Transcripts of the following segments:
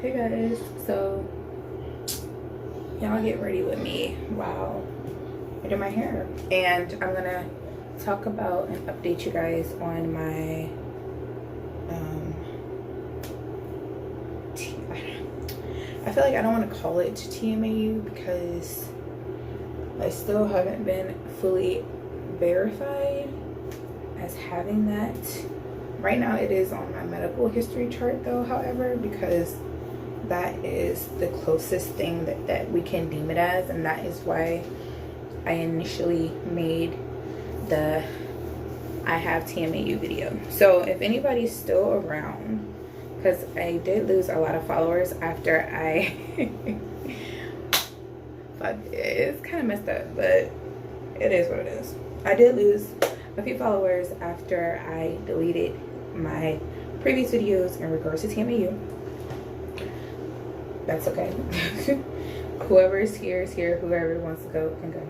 Hey guys, so y'all get ready with me while I do my hair, and I'm gonna talk about and update you guys on my I feel like I don't want to call it TMAU because I still haven't been fully verified as having that. Right now it is on my medical history chart though, however, because that is the closest thing that we can deem it as, and that is why I initially made the I have TMAU video. So if anybody's still around, because I did lose a lot of followers after I it's kind of messed up, but it is what it is. I did lose a few followers after I deleted my previous videos in regards to TMAU. That's okay. Whoever is here is here. Whoever wants to go can go.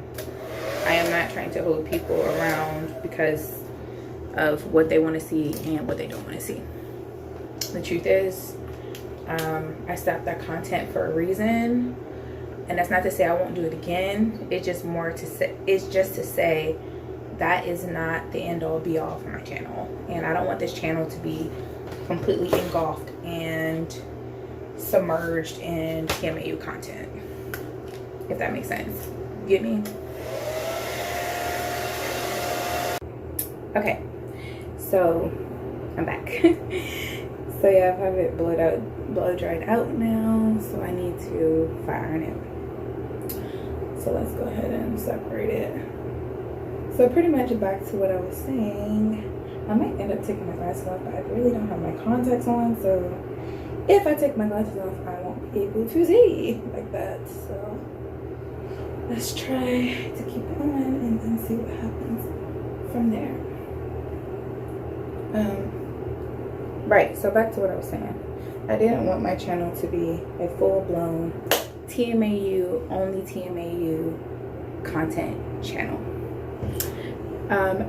I am not trying to hold people around because of what they want to see and what they don't want to see. The truth is, I stopped that content for a reason, and that's not to say I won't do it again. It's just more to say, it's just to say that is not the end all be all for my channel, and I don't want this channel to be completely engulfed and submerged in TMAU content, if that makes sense. Get me? Okay, so I'm back. So yeah, I have it blow dried out now, so I need to fire iron it. So let's go ahead and separate it. So pretty much back to what I was saying. I might end up taking my glasses off, but I really don't have my contacts on, so if I take my glasses off, I won't be able to see like that. So let's try to keep it on and then see what happens from there. Right, so back to what I was saying. I didn't want my channel to be a full-blown TMAU, only TMAU content channel.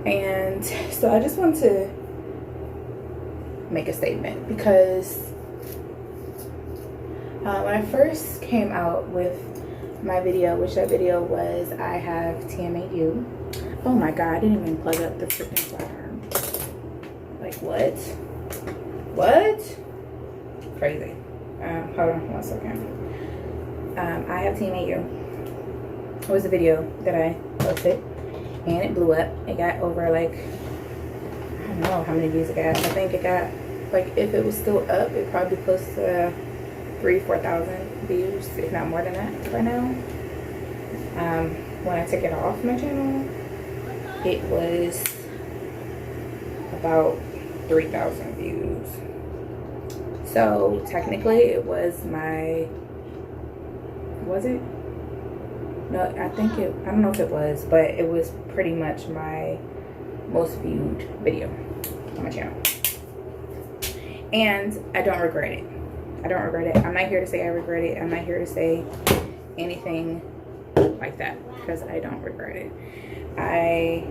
And so I just want to make a statement because when I first came out with my video, which that video was I have TMAU. Oh my god, I didn't even plug up the freaking flat iron. Like what? What? Crazy. Hold on 1 second. I have TMAU. It was a video that I posted and it blew up. It got over like, I don't know how many views it got. I think it got, like, if it was still up, it probably close to 3,000-4,000 views, if not more than that right now. When I took it off my channel, it was about 3,000 views. So technically it was my, was it? No, I think it, I don't know if it was, but it was pretty much my most viewed video on my channel. And I don't regret it. I don't regret it. I'm not here to say I regret it. I'm not here to say anything like that because I don't regret it. I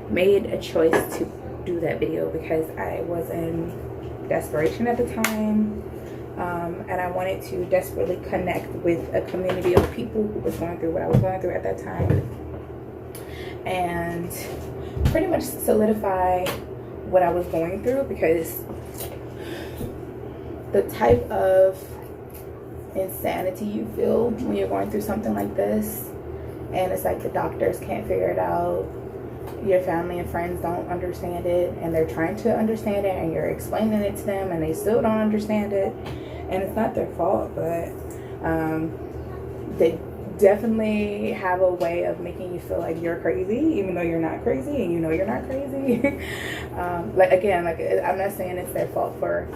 made a choice to do that video because I was in desperation at the time, and I wanted to desperately connect with a community of people who was going through what I was going through at that time, and pretty much solidify what I was going through, because the type of insanity you feel when you're going through something like this, and it's like the doctors can't figure it out, your family and friends don't understand it, and they're trying to understand it, and you're explaining it to them and they still don't understand it, and it's not their fault, but they definitely have a way of making you feel like you're crazy even though you're not crazy, and you know you're not crazy. Like, again, like, I'm not saying it's their fault for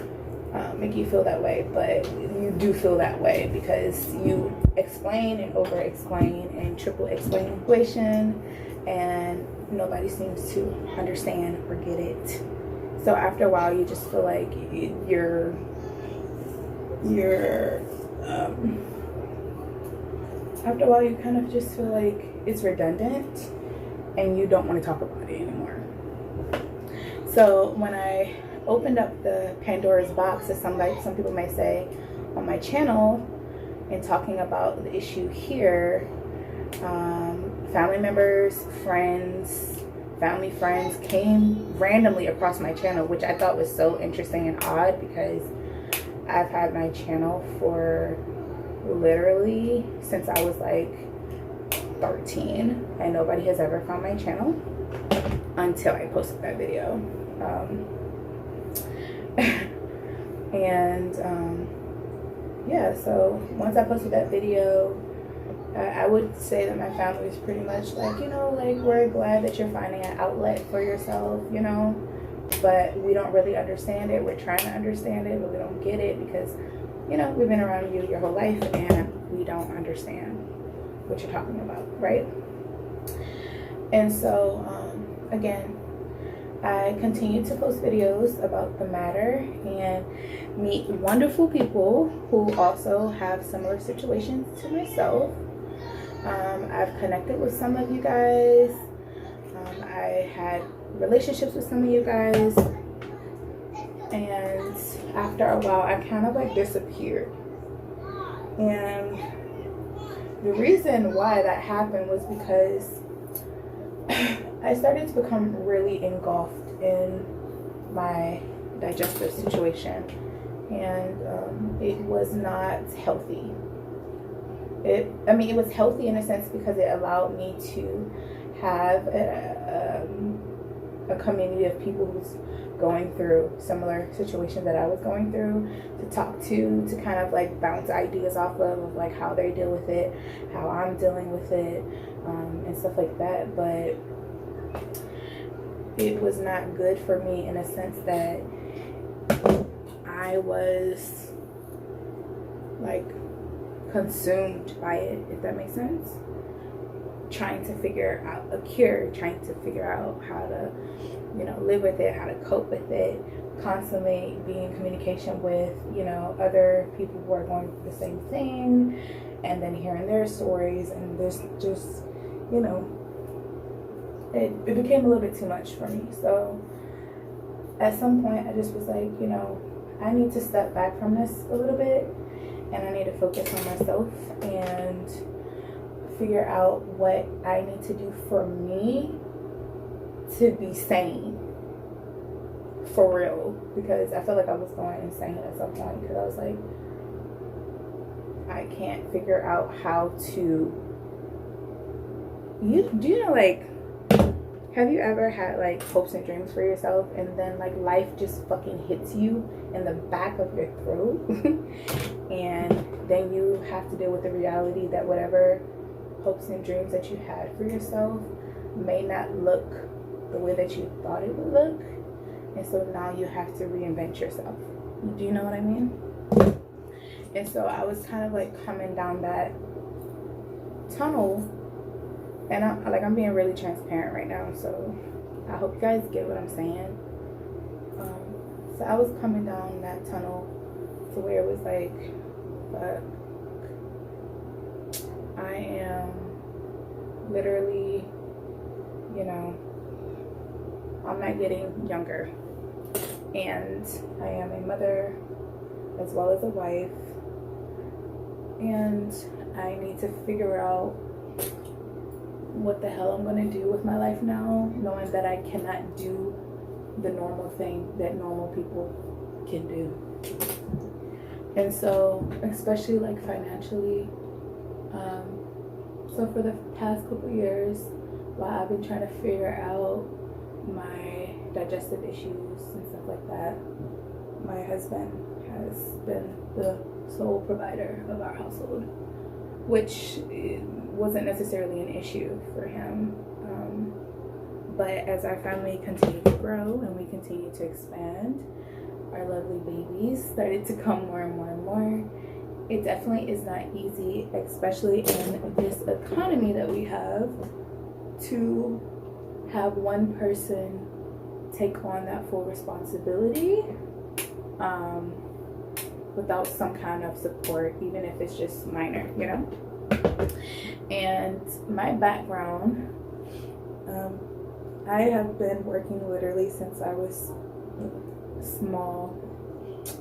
making you feel that way, but you do feel that way because you explain and over explain and triple explain the situation, and nobody seems to understand or get it. So after a while you just feel like you're after a while you kind of just feel like it's redundant and you don't want to talk about it anymore. So when I opened up the Pandora's box, as some people may say, on my channel and talking about the issue here, family members, friends, family friends came randomly across my channel, which I thought was so interesting and odd, because I've had my channel for literally since I was like 13, and nobody has ever found my channel until I posted that video. Yeah, so once I posted that video, I would say that my family is pretty much like, you know, like, we're glad that you're finding an outlet for yourself, you know, but we don't really understand it. We're trying to understand it, but we don't get it because, you know, we've been around you your whole life and we don't understand what you're talking about, right? And so, again, I continue to post videos about the matter and meet wonderful people who also have similar situations to myself. I've connected with some of you guys. I had relationships with some of you guys. And after a while, I kind of like disappeared. And the reason why that happened was because I started to become really engulfed in my digestive situation, and it was not healthy. It was healthy in a sense because it allowed me to have a community of people who's going through similar situations that I was going through, to talk to kind of like bounce ideas off of like how they deal with it, how I'm dealing with it, and stuff like that. But it was not good for me in a sense that I was like consumed by it, if that makes sense. Trying to figure out a cure, trying to figure out how to, you know, live with it, how to cope with it, constantly being in communication with, you know, other people who are going through the same thing, and then hearing their stories, and there's just, you know, it became a little bit too much for me. So at some point I just was like, you know, I need to step back from this a little bit, and I need to focus on myself and figure out what I need to do for me to be sane for real, because I feel like I was going insane at some point, because I was like, I can't figure out how to, do you know, like, have you ever had like hopes and dreams for yourself, and then like life just fucking hits you in the back of your throat and then you have to deal with the reality that whatever hopes and dreams that you had for yourself may not look the way that you thought it would look, and so now you have to reinvent yourself. Do you know what I mean? And so I was kind of like coming down that tunnel, and I'm being really transparent right now, so I hope you guys get what I'm saying. So I was coming down that tunnel to where it was like, fuck, I am literally, you know, I'm not getting younger, and I am a mother as well as a wife, and I need to figure out what the hell I'm going to do with my life now, knowing that I cannot do the normal thing that normal people can do. And so, especially like financially, so for the past couple years, while I've been trying to figure out my digestive issues and stuff like that, my husband has been the sole provider of our household, which wasn't necessarily an issue for him. But as our family continued to grow and we continued to expand, our lovely babies started to come more and more and more. It definitely is not easy, especially in this economy that we have, to have one person take on that full responsibility without some kind of support, even if it's just minor, you know? And my background, I have been working literally since I was small.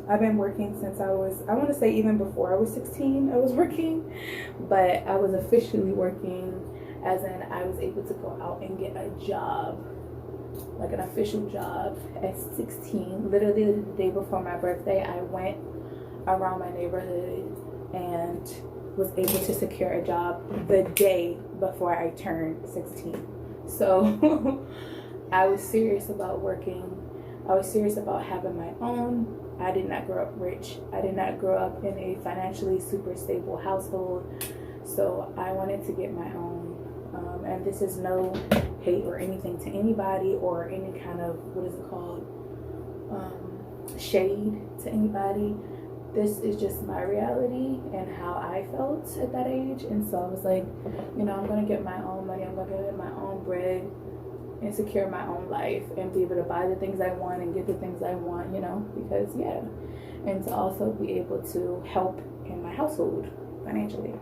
I've been working since I want to say even before I was 16, I was working, but I was officially working as in I was able to go out and get a job, like an official job at 16. Literally the day before my birthday, I went around my neighborhood and was able to secure a job the day before I turned 16. So I was serious about working. I was serious about having my own. I did not grow up rich. I did not grow up in a financially super stable household. So I wanted to get my own. And this is no hate or anything to anybody or any kind of, shade to anybody. This is just my reality and how I felt at that age. And so I was like, I'm going to get my own money. I'm going to get my own bread and secure my own life and be able to buy the things I want and get the things I want, because and to also be able to help in my household financially.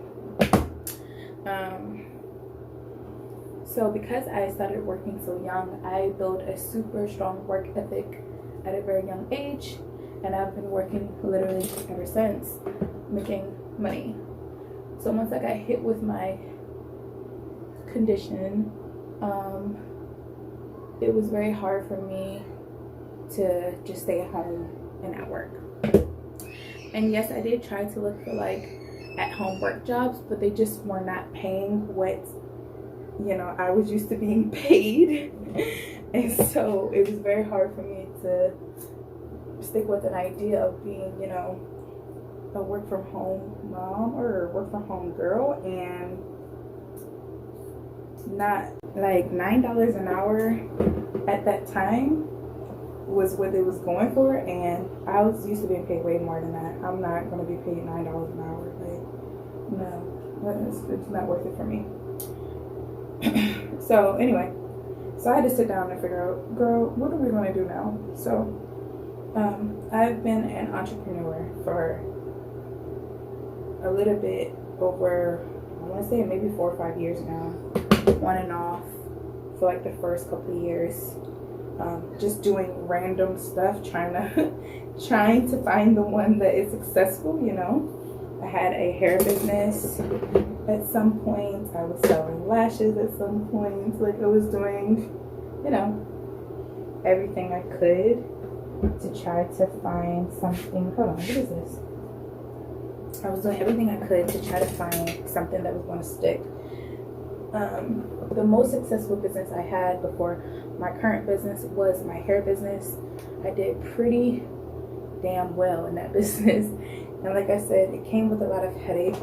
So because I started working so young, I built a super strong work ethic at a very young age, and I've been working literally ever since, making money. So once I got hit with my condition, it was very hard for me to just stay at home and not work. And yes, I did try to look for like at-home work jobs, but they just were not paying what I was used to being paid. And so it was very hard for me to stick with an idea of being, a work from home mom or a work from home girl, and not like $9 an hour at that time was what it was going for, and I was used to being paid way more than that. I'm not going to be paid $9 an hour. Like, no, it's not worth it for me. So anyway, so I had to sit down and figure out, girl, what are we going to do now? So I've been an entrepreneur for a little bit over, I want to say maybe 4 or 5 years now, on and off for like the first couple of years, just doing random stuff, trying to find the one that is successful. I had a hair business at some point. I was selling lashes at some point. Like I was doing, everything I could to try to find something. Hold on, what is this? I was doing everything I could to try to find something that was going to stick. The most successful business I had before my current business was my hair business. I did pretty damn well in that business. And like I said, it came with a lot of headache,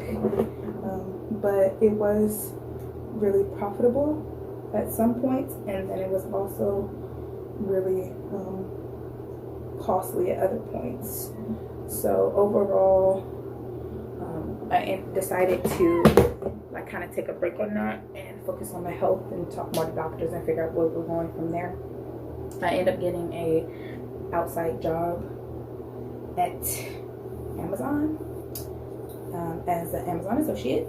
but it was really profitable at some points, and then it was also really costly at other points. So overall, I decided to like kind of take a break on that and focus on my health and talk more to doctors and figure out where we're going from there. I ended up getting a outside job at Amazon as an Amazon associate,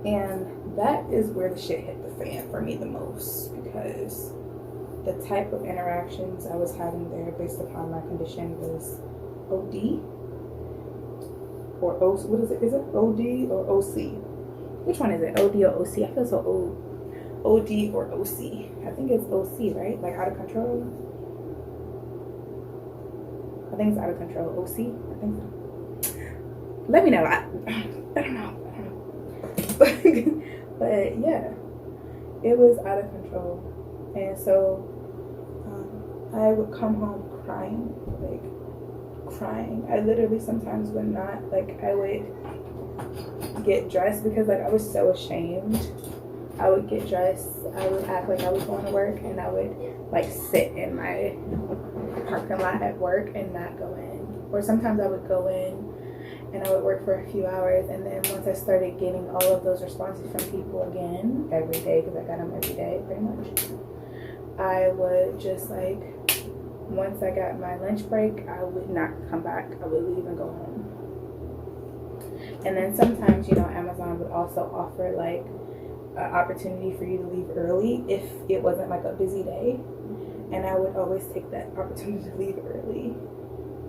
and that is where the shit hit the fan for me the most, because the type of interactions I was having there based upon my condition was OD or O. What is it? Is it OD or OC? Which one is it? OD or OC? I feel so old. OD or OC? I think it's OC, right? Like out of control. I think it's out of control. OC? I think so. Let me know. I don't know. But yeah, it was out of control. And so I would come home crying. I literally sometimes would not, I would get dressed because I was so ashamed. I would get dressed, I would act like I was going to work, and I would sit in my parking lot at work and not go in. Or sometimes I would go in and I would work for a few hours, and then once I started getting all of those responses from people again every day, because I got them every day pretty much, I would just once I got my lunch break, I would not come back. I would leave and go home. And then sometimes, Amazon would also offer an opportunity for you to leave early if it wasn't a busy day. And I would always take that opportunity to leave early.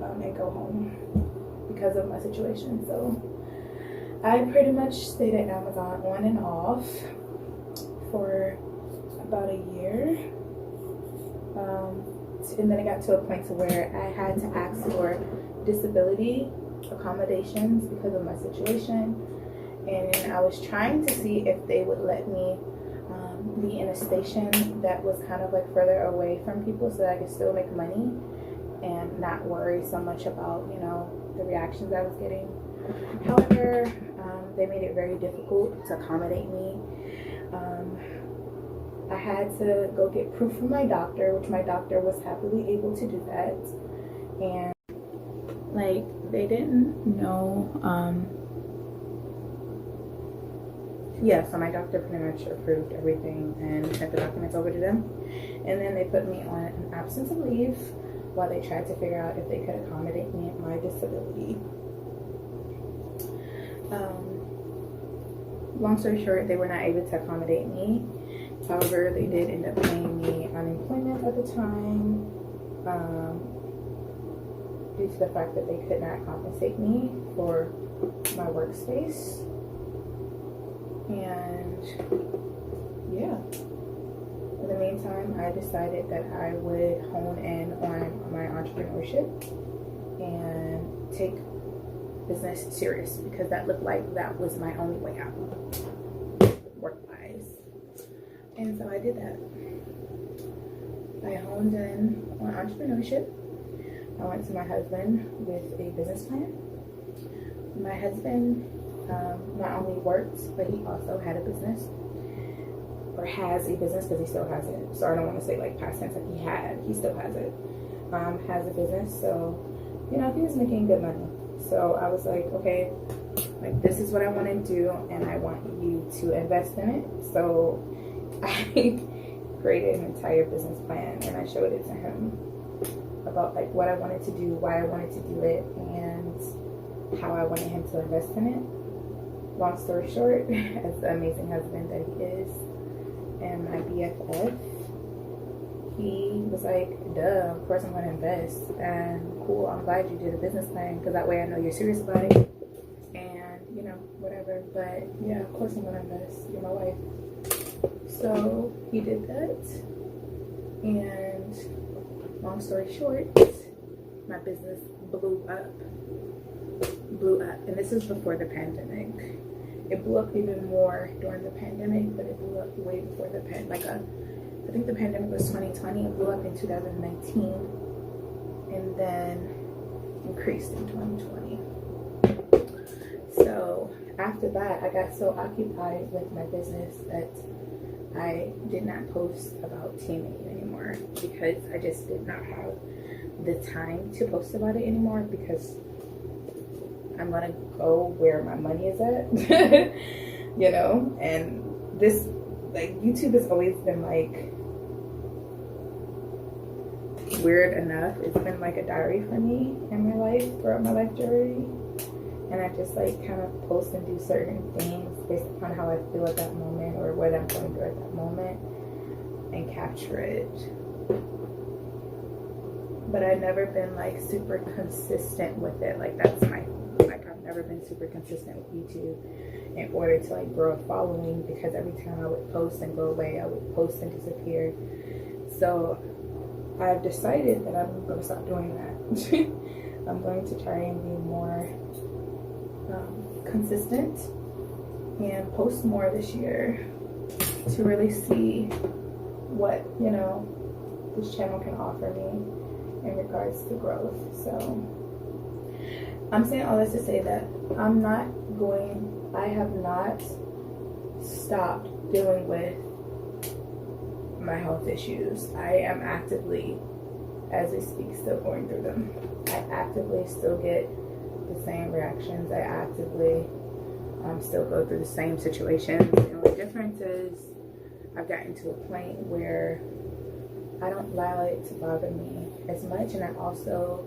and go home because of my situation. So I pretty much stayed at Amazon on and off for about a year. And then it got to a point to where I had to ask for disability accommodations because of my situation. And I was trying to see if they would let me be in a station that was kind of like further away from people so that I could still make money and not worry so much about, you know, the reactions I was getting. However, they made it very difficult to accommodate me. I had to go get proof from my doctor, which my doctor was happily able to do that. And like, they didn't know, yeah, so my doctor pretty much approved everything and sent the documents over to them. And then they put me on an absence of leave while they tried to figure out if they could accommodate me at my disability. Long story short, they were not able to accommodate me. However, they did end up paying me unemployment at the time due to the fact that they could not compensate me for my workspace. And yeah, in the meantime, I decided that I would hone in on my entrepreneurship and take business serious, because that looked like that was my only way out work-wise. And so I did that. I honed in on entrepreneurship. I went to my husband with a business plan. My husband not only worked, but he also had a business, or has a business, because he still has it. So I don't want to say like past tense, like he still has it. Has a business, so you know, he was making good money. So I was like, okay, like this is what I want to do, and I want you to invest in it. So I created an entire business plan, and I showed it to him about like what I wanted to do, why I wanted to do it, and how I wanted him to invest in it. Long story short, as the amazing husband that he is, and my BFF, he was like, duh, of course I'm going to invest. And cool, I'm glad you did a business plan, because that way I know you're serious about it. And, you know, whatever. But yeah, of course I'm going to invest. You're my wife. So he did that. And long story short, my business blew up. And this is before the pandemic. It blew up even more during the pandemic, but it blew up way before the pandemic. I think the pandemic was 2020. It blew up in 2019, and then increased in 2020. So after that, I got so occupied with my business that I did not post about TMAU anymore, because I just did not have the time to post about it anymore, because I'm gonna go where my money is at. You know, and this, like, YouTube has always been like weird enough. It's been like a diary for me in my life, throughout my life journey. And I just like kind of post and do certain things based upon how I feel at that moment, or what I'm going through at that moment, and capture it. But I've never been like super consistent with it. Like, that's my, like, I've never been super consistent with YouTube in order to like grow a following, because every time I would post and go away, I would post and disappear. So I've decided that I'm going to stop doing that. I'm going to try and be more consistent and post more this year to really see what, you know, this channel can offer me in regards to growth. So I'm saying all this to say that I have not stopped dealing with my health issues. I am actively, as we speak, still going through them. I actively still get the same reactions. I actively still go through the same situations. And the difference is I've gotten to a point where I don't allow it to bother me as much, and I also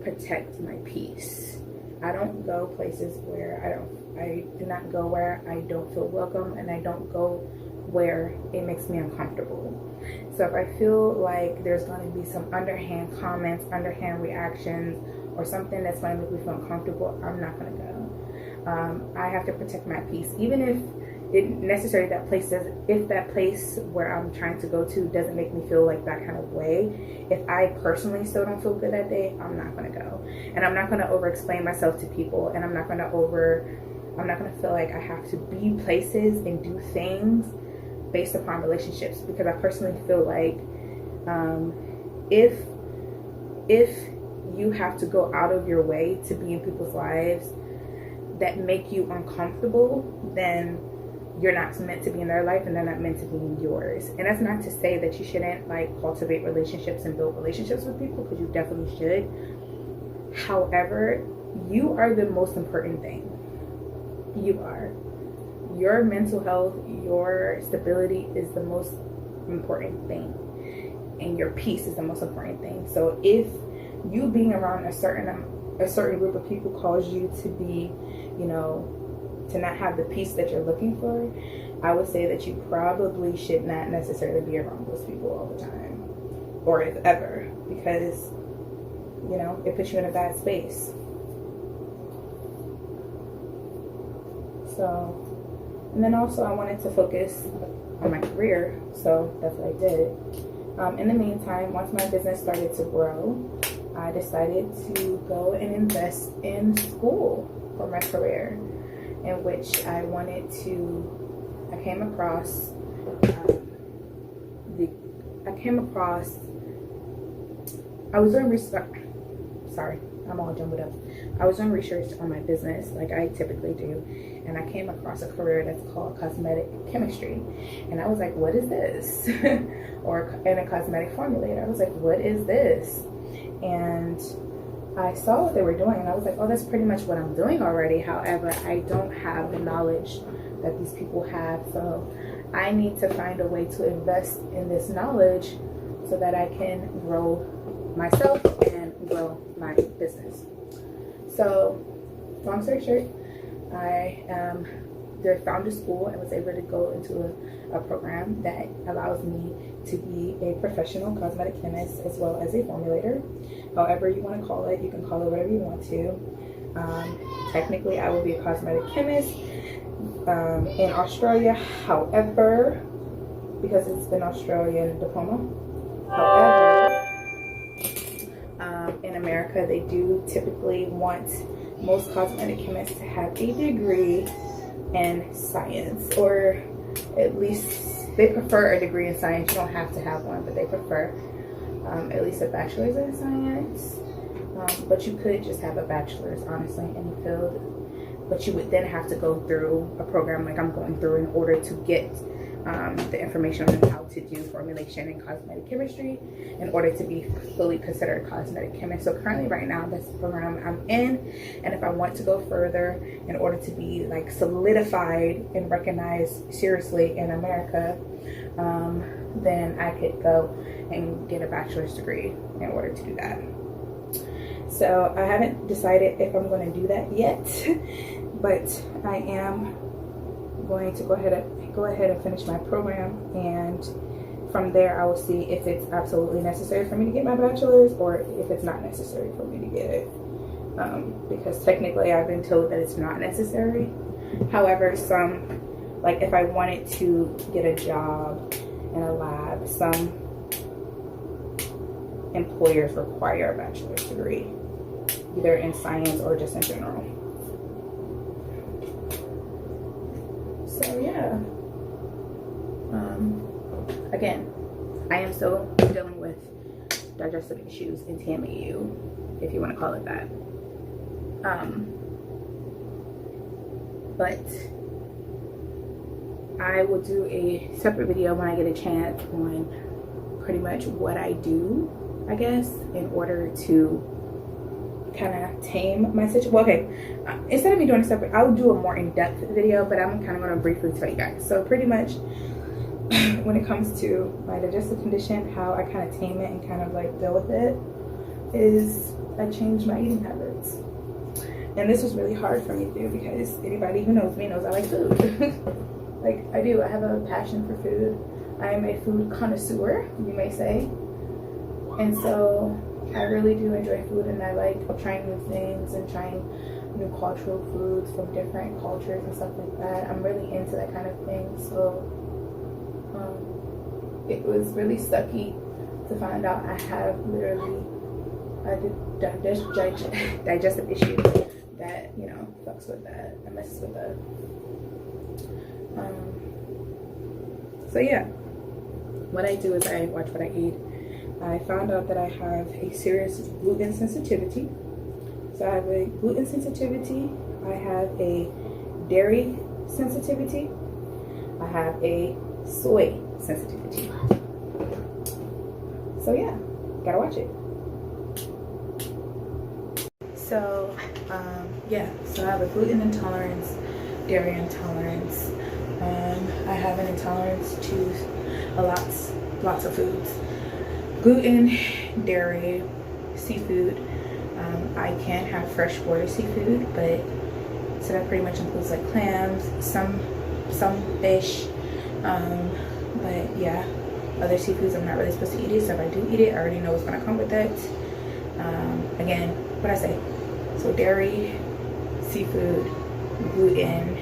protect my peace. I don't go places where I do not go where I don't feel welcome, and I don't go where it makes me uncomfortable. So if I feel like there's going to be some underhand comments, underhand reactions, or something that's going to make me feel uncomfortable, I'm not going to go. I have to protect my peace, even if it necessarily if that place where I'm trying to go to doesn't make me feel like that kind of way. If I personally still don't feel good that day, I'm not going to go. And I'm not going to over explain myself to people, and I'm not going to feel like I have to be places and do things based upon relationships, because I personally feel like if you have to go out of your way to be in people's lives that make you uncomfortable, then you're not meant to be in their life, and they're not meant to be in yours. And that's not to say that you shouldn't like cultivate relationships and build relationships with people, because you definitely should. However, you are the most important thing. You are. Your mental health, your stability is the most important thing, and your peace is the most important thing. So if you being around a certain group of people cause you to be, to not have the peace that you're looking for, I would say that you probably should not necessarily be around those people all the time, or if ever, because it puts you in a bad space. So, and then also I wanted to focus on my career, so that's what I did. In the meantime, once my business started to grow, I decided to go and invest in school for my career, in which I came across I was doing research. Sorry, I'm all jumbled up. I was doing research on my business, like I typically do, and I came across a career that's called cosmetic chemistry, and I was like, what is this? And a cosmetic formulator. I was like, what is this? And I saw what they were doing, and I was like, oh, that's pretty much what I'm doing already. However, I don't have the knowledge that these people have, so I need to find a way to invest in this knowledge so that I can grow myself and grow my business. So, long story short, I found a school and was able to go into a program that allows me to be a professional cosmetic chemist as well as a formulator. However you want to call it, you can call it whatever you want to. Technically, I will be a cosmetic chemist in Australia. However, because it's an Australian diploma. However, in America, they do typically want most cosmetic chemists to have a degree in science, or at least they prefer a degree in science. You don't have to have one, but they prefer at least a bachelor's in science. But you could just have a bachelor's, honestly, in any field. But you would then have to go through a program like I'm going through in order to get the information on how to do formulation in cosmetic chemistry in order to be fully considered a cosmetic chemist. So currently right now, that's the program I'm in, and if I want to go further in order to be like solidified and recognized seriously in America, then I could go and get a bachelor's degree in order to do that. So I haven't decided if I'm going to do that yet, but I am going to go ahead and finish my program, and from there I will see if it's absolutely necessary for me to get my bachelor's or if it's not necessary for me to get it, because technically I've been told that it's not necessary. However, like if I wanted to get a job in a lab, some employers require a bachelor's degree, either in science or just in general. So yeah, again, I am still dealing with digestive issues in TMAU, if you want to call it that. But I will do a separate video when I get a chance on pretty much what I do, I guess, in order to kind of tame my situation. Well, okay, instead of me doing a separate, I'll do a more in-depth video, but I'm kind of going to briefly tell you guys. So pretty much when it comes to my digestive condition, how I kind of tame it and kind of like deal with it is I change my eating habits. And this was really hard for me to do because anybody who knows me knows I like food. Like I do, I have a passion for food. I am a food connoisseur, you may say. And so I really do enjoy food, and I like trying new things and trying new cultural foods from different cultures and stuff like that. I'm really into that kind of thing. So it was really sucky to find out I have literally a digestive issue that, you know, fucks with that and messes with that. So yeah, what I do is I watch what I eat. I found out that I have a serious gluten sensitivity. So I have a gluten sensitivity, I have a dairy sensitivity, I have a soy sensitivity. So yeah, gotta watch it. So yeah, so I have a gluten intolerance, dairy intolerance. I have an intolerance to lots of foods. Gluten, dairy, seafood. I can have freshwater seafood, but so that pretty much includes like clams, some fish, but yeah, other seafoods I'm not really supposed to eat it. So if I do eat it, I already know what's gonna come with it. Again, what I say, so dairy, seafood, gluten.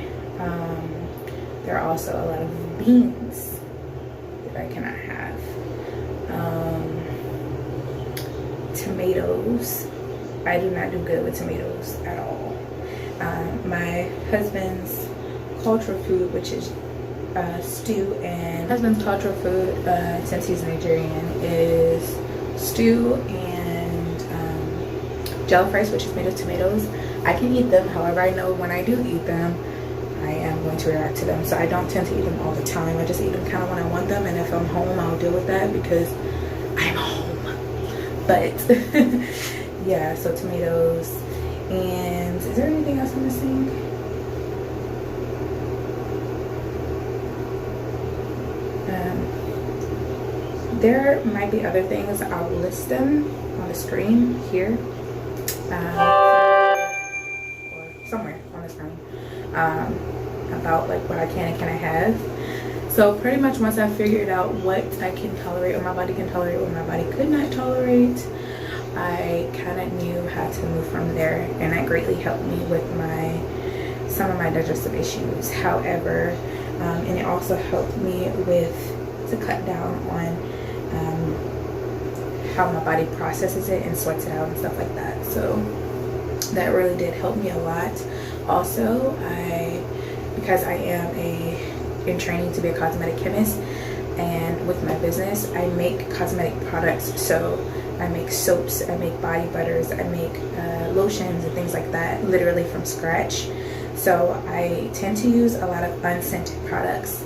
There are also a lot of beans that I cannot have. Tomatoes. I do not do good with tomatoes at all. My husband's cultural food, which is stew, and husband's cultural food, since he's Nigerian, is stew and jollof rice, which is made of tomatoes. I can eat them, however, I know when I do eat them, I am going to react to them. So I don't tend to eat them all the time. I just eat them kind of when I want them, and if I'm home, I'll deal with that because I'm home. But yeah, so tomatoes. And is there anything else I'm missing? There might be other things. I'll list them on the screen here, or somewhere on the screen, about like what I can and cannot have. So pretty much once I figured out what I can tolerate, or my body can tolerate, what my body could not tolerate, I kind of knew how to move from there, and that greatly helped me with some of my digestive issues. However, and it also helped me to cut down on how my body processes it and sweats it out and stuff like that. So that really did help me a lot. Also, because I am in training to be a cosmetic chemist, and with my business I make cosmetic products. So I make soaps, I make body butters, I make lotions and things like that, literally from scratch. So I tend to use a lot of unscented products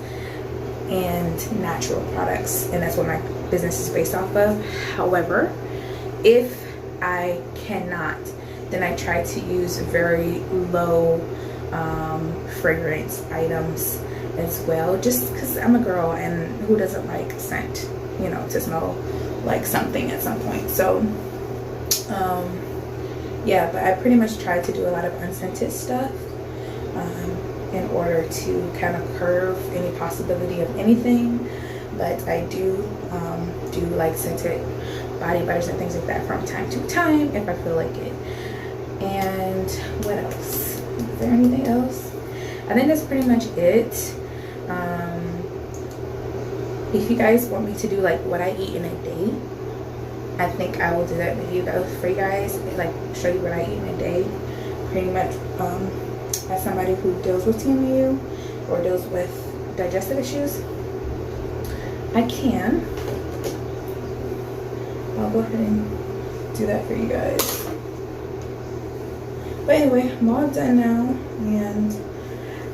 and natural products, and that's what my business is based off of. However, if I cannot, then I try to use very low fragrance items as well, just because I'm a girl, and who doesn't like scent, you know, to smell like something at some point. So yeah, but I pretty much try to do a lot of unscented stuff in order to kind of curb any possibility of anything. But I do like scented body butters and things like that from time to time if I feel like it. And what else? Is there anything else? I think that's pretty much it. If you guys want me to do like what I eat in a day, I think I will do that video for you guys, like show you what I eat in a day. Pretty much as somebody who deals with TMAU or deals with digestive issues, I can. I'll go ahead and do that for you guys. But anyway, I'm all done now, and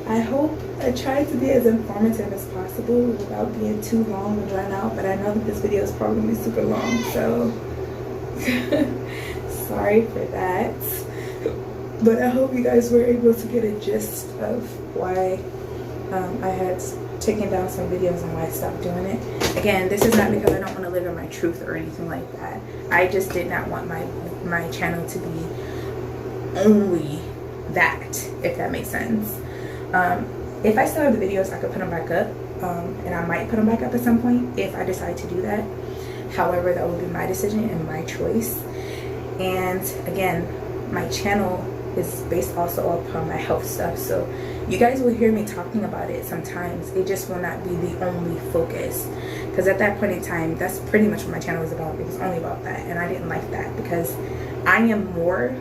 I hope I tried to be as informative as possible without being too long and drawn out, but I know that this video is probably going to be super long, so sorry for that. But I hope you guys were able to get a gist of why I had taken down some videos and why I stopped doing it. Again, this is not because I don't want to live in my truth or anything like that. I just did not want my channel to be only that, if that makes sense. If I still have the videos, I could put them back up, and I might put them back up at some point if I decide to do that. However, that will be my decision and my choice. And again, my channel is based also upon my health stuff, so you guys will hear me talking about it sometimes. It just will not be the only focus, because at that point in time, that's pretty much what my channel was about. It was only about that, and I didn't like that, because I am more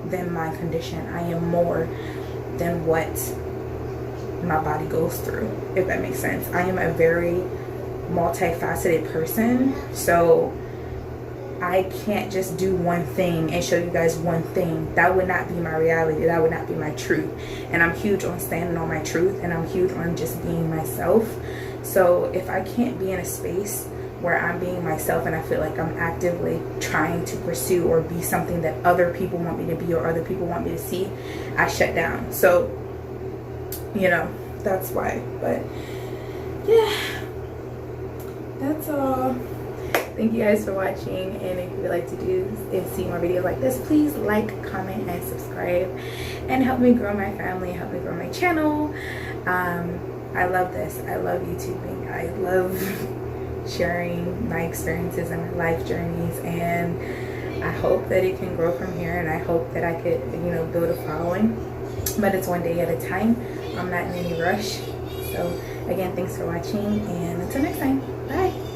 than my condition. I am more than what my body goes through, if that makes sense. I am a very multifaceted person, so I can't just do one thing and show you guys one thing. That would not be my reality. That would not be my truth. And I'm huge on standing on my truth, and I'm huge on just being myself. So if I can't be in a space where I'm being myself and I feel like I'm actively trying to pursue or be something that other people want me to be or other people want me to see, I shut down. So, you know, that's why. But yeah, that's all. Thank you guys for watching, and if you would like to do and see more videos like this, please like, comment, and subscribe, and help me grow my family, help me grow my channel. I love this. I love YouTubing. I love sharing my experiences and my life journeys, and I hope that it can grow from here, and I hope that I could, you know, build a following, but it's one day at a time. I'm not in any rush. So again, thanks for watching, and until next time, bye.